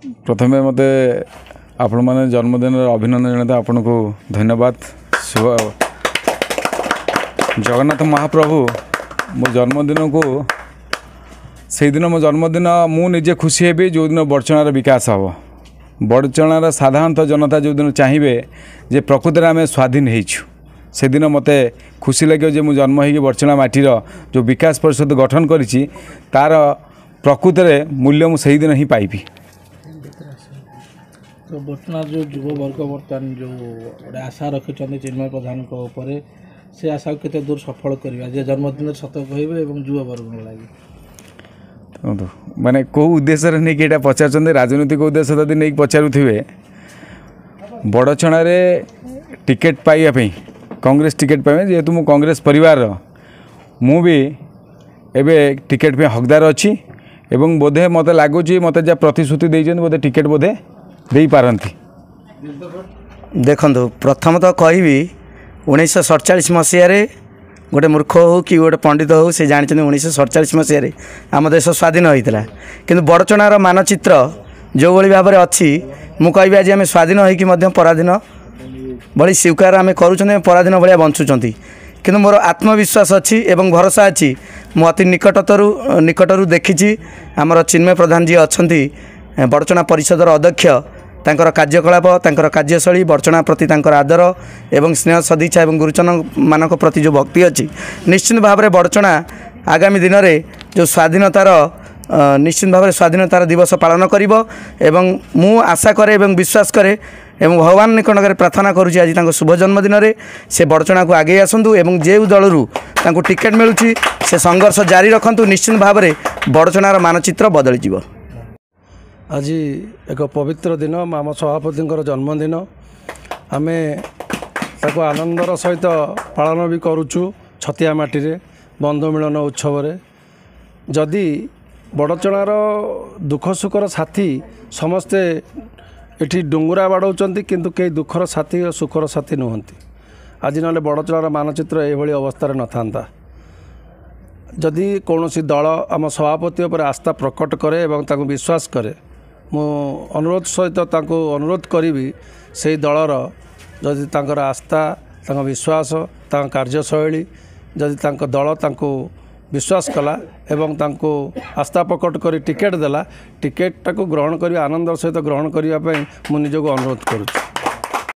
प्रथमे मते आपण माने जन्मदिन अभिनंदन जनाता आपन को धन्यवाद। शुभ जगन्नाथ महाप्रभु मो जन्मदिन को से दिन मो जन्मदिन मु निजे खुशी हेबी जो दिन बड़चणार विकास हम बड़चणार साधारणतः जनता जो दिन चाहिए जे प्रकृति में आम स्वाधीन होइछु से दिन मते खुशी लगे जे मु जन्म हो बड़चना माटीर जो विकास परिषद गठन करिछि तार प्रकृति में मूल्य मु सही दिन ही पाइबी। तो बड़चना जो युव वर्ग बर्तमान जो गोटे आशा रखिंट चिन्मय प्रधान उपर से आशा केते दूर सफल करवा जे जन्मदिन सत कहे युव वर्ग लगे माने को उद्देश्य नहीं कि पचार राजनीतिक उद्देश्य यदि नहीं पचारुवे बड़चना टिकेट पाइबापी कांग्रेस टिकेट पाइबा जेहेतु मु कांग्रेस परिवार मु भी एबे टिकेट पे हकदार अच्छी एवं बोधे मत लगुच मत जहाँ प्रतिश्रुति देते बोधे टिकेट बोधे दे पारती। देखो प्रथम तो कहि 1947 मसीह गोटे मूर्ख हो कि गोटे पंडित हो से जानते 1947 मसीह आम देश स्वाधीन होता कि बड़चणार मानचित्र जो भाव में अच्छी मुझे आज आम स्वाधीन होकर पराधीन भाई स्वीकार आम करुँच पराधीन भाया बंचुंट कि मोर आत्मविश्वास अच्छी एवं भरोसा अच्छी मु अति निकटरू देखी आमर चिन्मय प्रधान जी अच्छा बड़चना परिषदर अध्यक्ष तांकर कार्यकलाप तांकर कार्यशैली बड़चना प्रति तांकर आदर एवं स्नेह सदिच्छा एवं गुरुजन मानक प्रति जो भक्ति अच्छी निश्चित भाव में बड़चना आगामी दिन में जो स्वाधीनतार निश्चित भाव में स्वाधीनतार दिवस पालन करिब एवं मु आशा करे एवं विश्वास करे एवं भगवान निकटक प्रार्थना करुँच आज शुभ जन्मदिन में से बड़चना को आगे आसतु एवं जो दलू टिकेट मिलूँ से संघर्ष जारी रखु निश्चित भाव में बड़चणार मानचित्र बदली जीव। आज एक पवित्र दिन आम सभापति जन्मदिन आम ताको आनंदर सहित पालन भी करुचु छतिया माटी रे बंधु मिलन उत्सव जदि बड़चणार दुख सुखर साथी समस्ते एठी डुंगुरा बाड़ौंट किंतु कई दुखर साथी और सुखर साथी नुहंती आज ना बड़चणार मानचित्र यह अवस्था न था जदि कौन दल आम सभापति उपर आस्था प्रकट करे एवं ताको विश्वास करे मु अनुरोध सहित अनुरोध करी से दलर जदि तांकर आस्था तांकर विश्वास तांकर कार्यशैली जदि दल तांको विश्वास कला एवं तांको आस्था प्रकट कर टिकेट देला टिकेट टाको ग्रहण कर आनंद सहित ग्रहण करने मु निजको अनुरोध करुँ।